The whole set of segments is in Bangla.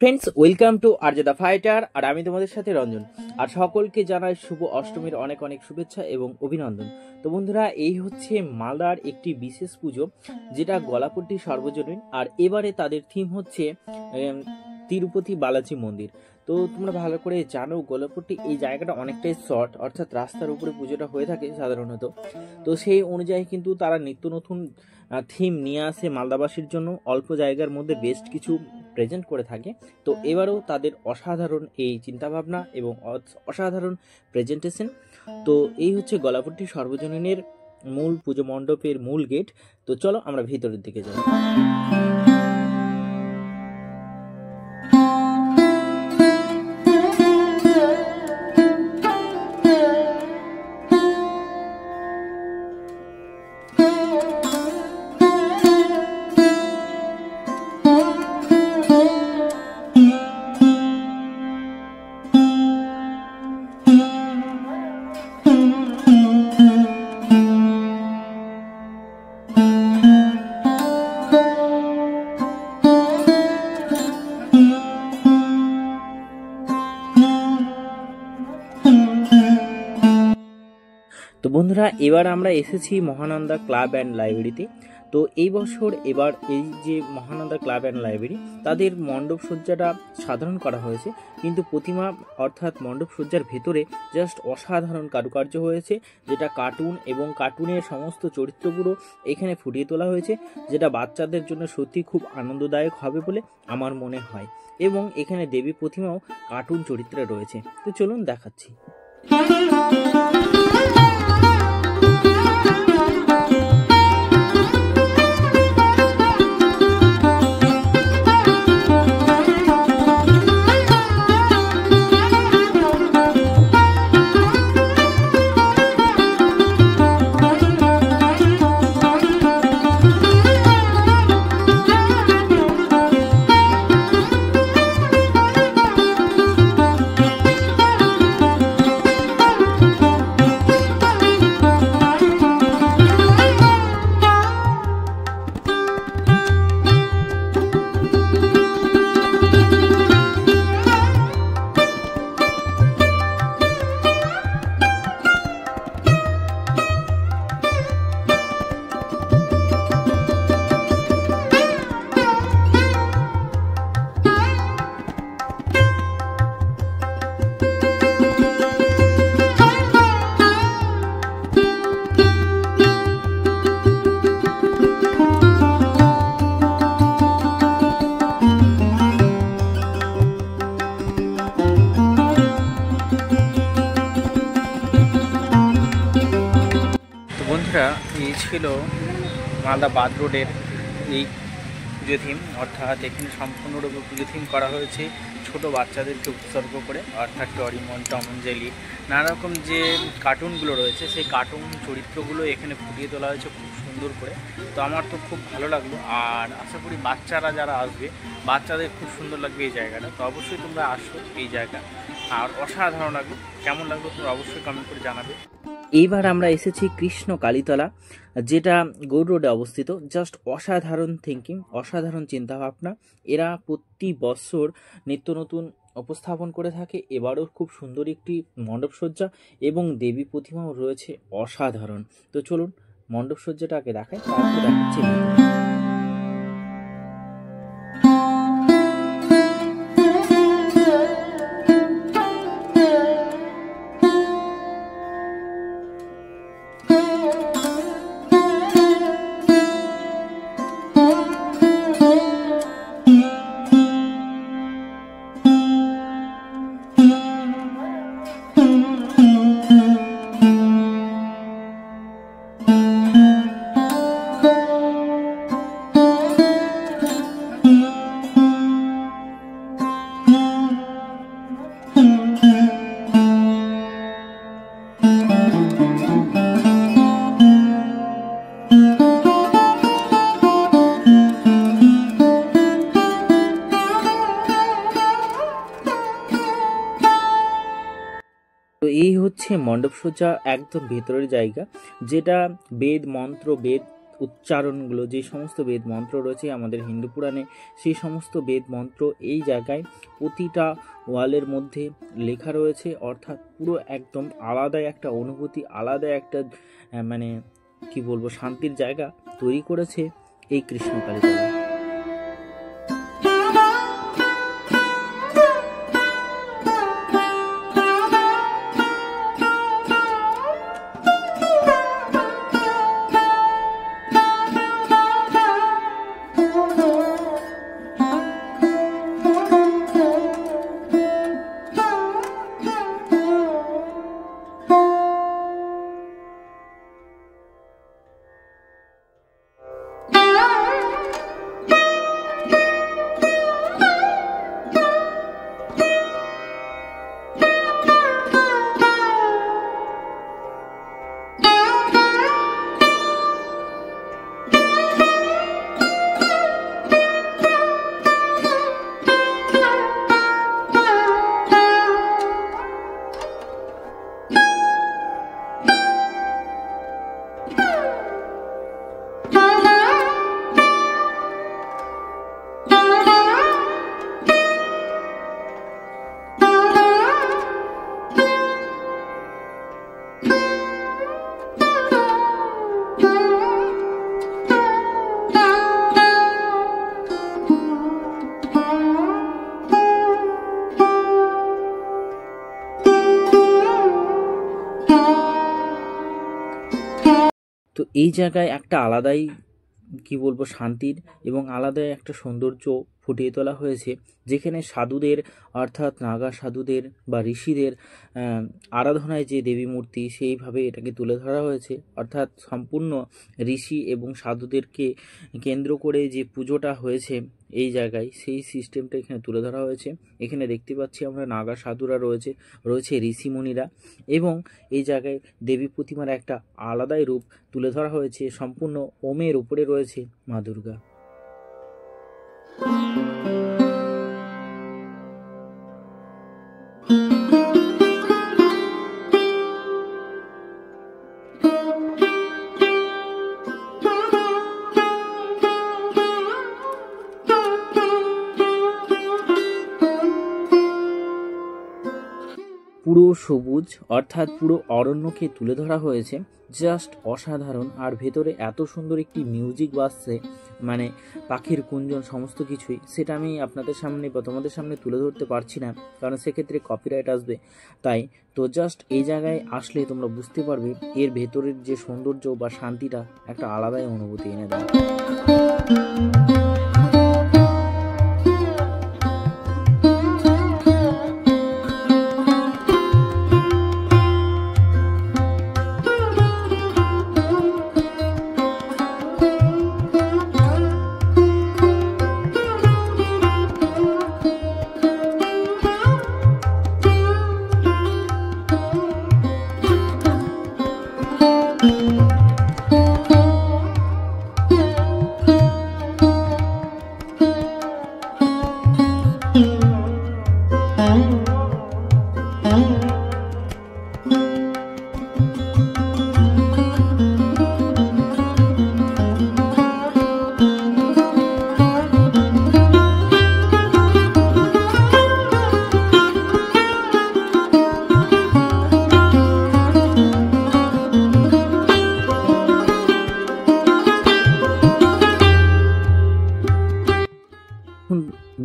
Friends, welcome to RJ the fighter. আর আমি তোমাদের সাথে রঞ্জন। আর সকলকে জানাই শুভ অষ্টমীর অনেক অনেক শুভেচ্ছা এবং অভিনন্দন। তো বন্ধুরা, এই হচ্ছে মালদার একটি বিশেষ পুজো, যেটা গলাপট্টি সর্বজনীন। আর এবারে তাদের থিম হচ্ছে তিরুপতি বালাজি মন্দির। তো তোমরা ভালো করে জানো, গলাপট্টি এই জায়গাটা অনেকটাই শর্ট, অর্থাৎ রাস্তার উপরে পুজোটা হয়ে থাকে সাধারণত। তো সেই অনুযায়ী কিন্তু তারা নিত্য নতুন থিম নিয়ে আসে মালদাবাসীর জন্য, অল্প জায়গার মধ্যে বেস্ট কিছু প্রেজেন্ট করে থাকে। তো এবারেও তাদের অসাধারণ এই চিন্তাভাবনা এবং অসাধারণ প্রেজেন্টেশন। তো এই হচ্ছে গলাপট্টি সর্বজনীনের মূল পুজো মণ্ডপের মূল গেট। তো চলো আমরা ভিতরের দিকে যাই। তো বন্ধুরা, এবার আমরা এসেছি মহানন্দা ক্লাব অ্যান্ড লাইব্রেরিতে। তো এই বছর এবার এই যে মহানন্দা ক্লাব অ্যান্ড লাইব্রেরি, তাদের মণ্ডপ সজ্জাটা সাধারণ করা হয়েছে, কিন্তু প্রতিমা অর্থাৎ মণ্ডপ সজ্জার ভেতরে জাস্ট অসাধারণ কারুকার্য হয়েছে, যেটা কার্টুন এবং কার্টুনের সমস্ত চরিত্রগুলো এখানে ফুটিয়ে তোলা হয়েছে, যেটা বাচ্চাদের জন্য সত্যি খুব আনন্দদায়ক হবে বলে আমার মনে হয়। এবং এখানে দেবী প্রতিমাও কার্টুন চরিত্রে রয়েছে। তো চলুন দেখাচ্ছি। বন্ধুরা, এই ছিল মালদা বাদ রোডের এই পুজো থিম। অর্থাৎ এখানে সম্পূর্ণরূপে পুজো থিম করা হয়েছে ছোট বাচ্চাদেরকে উৎসর্গ করে, অর্থাৎ ডরিমন, টম অ্যান্ড জেরি, নানা রকম যে কার্টুনগুলো রয়েছে সেই কার্টুন চরিত্রগুলো এখানে ফুটিয়ে তোলা হয়েছে খুব সুন্দর করে। তো আমার তো খুব ভালো লাগলো, আর আশা করি বাচ্চারা যারা আসবে বাচ্চাদের খুব সুন্দর লাগবে এই জায়গাটা। তো অবশ্যই তোমরা আসো এই জায়গা, আর অসাধারণ লাগলো। কেমন লাগলো তোমরা অবশ্যই কমেন্ট করে জানাবে। এইবার আমরা এসেছি কৃষ্ণ কালীতলা, যেটা গৌড় রোডে অবস্থিত। জাস্ট অসাধারণ থিঙ্কিং, অসাধারণ চিন্তাভাবনা। এরা প্রতি বছর নিত্য নতুন উপস্থাপন করে থাকে। এবারও খুব সুন্দর একটি মণ্ডপসজ্জা এবং দেবী প্রতিমাও রয়েছে অসাধারণ। তো চলুন মণ্ডপসজ্জাটাকে দেখাই, তারপর দেখাচ্ছি। তো এই হচ্ছে মণ্ডপসজ্জা একদম ভেতরের জায়গা, যেটা বেদ মন্ত্র, বেদ উচ্চারণগুলো, যে সমস্ত বেদ মন্ত্র রয়েছে আমাদের হিন্দু পুরাণে, সেই সমস্ত বেদ মন্ত্র এই জায়গায় প্রতিটা ওয়ালের মধ্যে লেখা রয়েছে। অর্থাৎ পুরো একদম আলাদা একটা অনুভূতি, আলাদা একটা মানে কি বলবো, শান্তির জায়গা তৈরি করেছে এই কৃষ্ণকালীতলা। তো এই জায়গায় একটা আলাদাই কি বলবো শান্তির এবং আলাদাই একটা সৌন্দর্য ফুটিয়ে তোলা হয়েছে, যেখানে সাধুদের অর্থাৎ নাগা সাধুদের বা ঋষিদের আরাধনায় যে দেবী মূর্তি, সেইভাবে এটাকে তুলে ধরা হয়েছে। অর্থাৎ সম্পূর্ণ ঋষি এবং সাধুদেরকে কেন্দ্র করে যে পুজোটা হয়েছে এই জায়গায়, সেই সিস্টেমটা এখানে তুলে ধরা হয়েছে। এখানে দেখতে পাচ্ছি আমরা নাগা সাধুরা রয়েছে ঋষিমুনিরা, এবং এই জায়গায় দেবী প্রতিমার একটা আলাদাই রূপ তুলে ধরা হয়েছে। সম্পূর্ণ ওমের উপরে রয়েছে মা দুর্গা। পুরো সবুজ, অর্থাৎ পুরো অরণ্যকে তুলে ধরা হয়েছে, জাস্ট অসাধারণ। আর ভেতরে এত সুন্দর একটি মিউজিক বাজছে, মানে পাখির কুঞ্জন সমস্ত কিছুই, সেটা আমি আপনাদের সামনে বা তোমাদের সামনে তুলে ধরতে পারছি না, কারণ সেক্ষেত্রে কপিরাইট আসবে। তাই তো জাস্ট এই জায়গায় আসলে তোমরা বুঝতে পারবে এর ভেতরের যে সৌন্দর্য বা শান্তিটা একটা আলাদাই অনুভূতি এনে দেয়।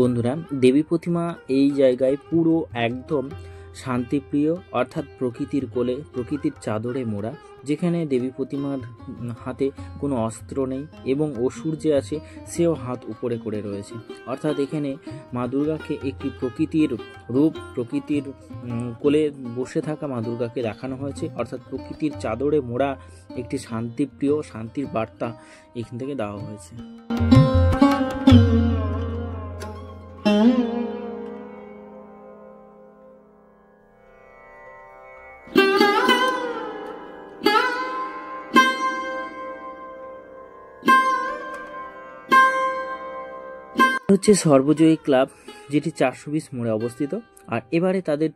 বন্ধুরা, দেবী প্রতিমা এই জায়গায় পুরো একদম শান্তিপ্রিয়, অর্থাৎ প্রকৃতির কোলে, প্রকৃতির চাদরে মোড়া, যেখানে দেবী প্রতিমার হাতে কোনো অস্ত্র নেই এবং অসুর যে আছে সেও হাত উপরে করে রয়েছে। অর্থাৎ এখানে মা দুর্গাকে একটি প্রকৃতির রূপ, প্রকৃতির কোলে বসে থাকা মা দুর্গাকে দেখানো হয়েছে। অর্থাৎ প্রকৃতির চাদরে মোড়া একটি শান্তিপ্রিয়, শান্তির বার্তা এখান থেকে দেওয়া হয়েছে। হচ্ছে সর্বজয়ী ক্লাব, যেটি 420 মোড়ে অবস্থিত। আর এবারে তাদের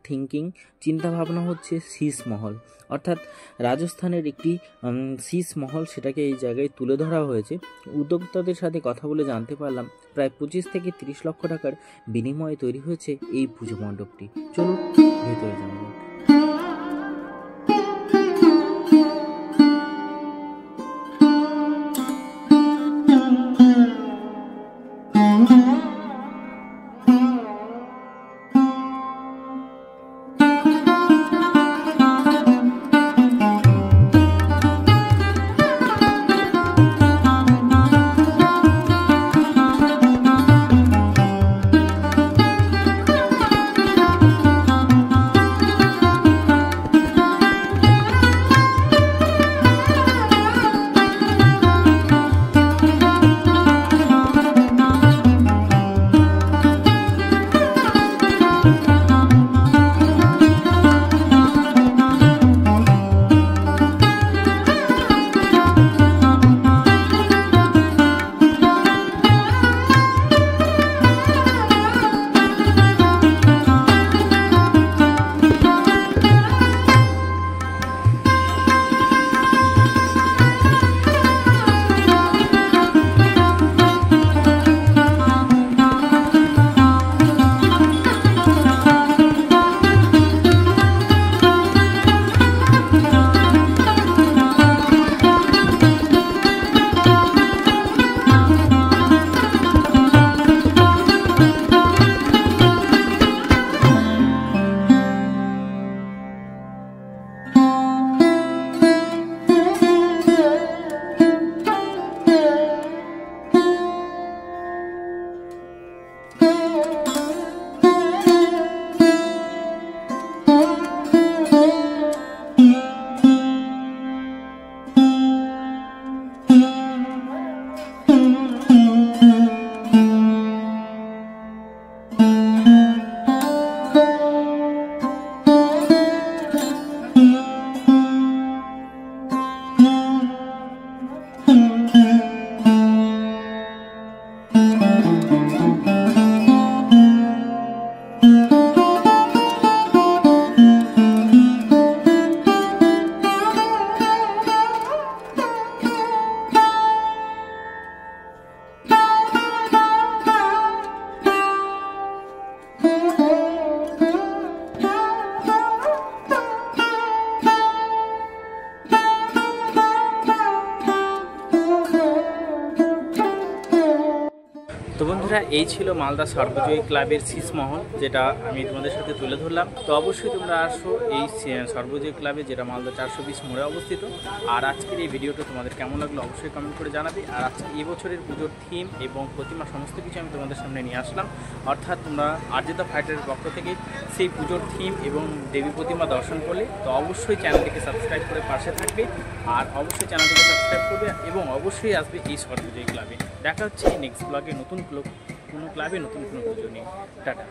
চিন্তাভাবনা হচ্ছে শীষ মহল, অর্থাৎ রাজস্থানের একটি শীষ মহল, সেটাকে এই জায়গায় তুলে ধরা হয়েছে। উদ্যোক্তাদের সাথে কথা বলে জানতে পারলাম প্রায় 25 থেকে 30 লক্ষ টাকার বিনিময়ে তৈরি হয়েছে এই পুজো মণ্ডপটি। চলুন ভেতরে যাওয়া যাক। তো বন্ধুরা, এই ছিল মালদা সর্বজয়ী ক্লাবের শীষ মহল, যেটা আমি তোমাদের সাথে তুলে ধরলাম। তো অবশ্যই তোমরা আসো এই সর্বজয়ী ক্লাবে, যেটা মালদা 420 মোড়ে অবস্থিত। আর আজকের এই ভিডিওটা তোমাদের কেমন লাগলো অবশ্যই কমেন্ট করে জানাবে। আর আজকে এই বছরের পুজোর থিম এবং প্রতিমা সমস্ত কিছু আমি তোমাদের সামনে নিয়ে আসলাম। অর্থাৎ তোমরা আরজেতা ফাইটারের পক্ষ থেকে সেই পুজোর থিম এবং দেবী প্রতিমা দর্শন করলে তো অবশ্যই চ্যানেলটিকে সাবস্ক্রাইব করে পাশে থাকবে। আর অবশ্যই চ্যানেলটিকে সাবস্ক্রাইব করবে এবং অবশ্যই আসবে এই সর্বজয়ী ক্লাবে। দেখা হচ্ছে নেক্সট ব্লগে নতুন কোনো ক্লাবে নতুন কোনো পুজো নিয়ে। টাটা।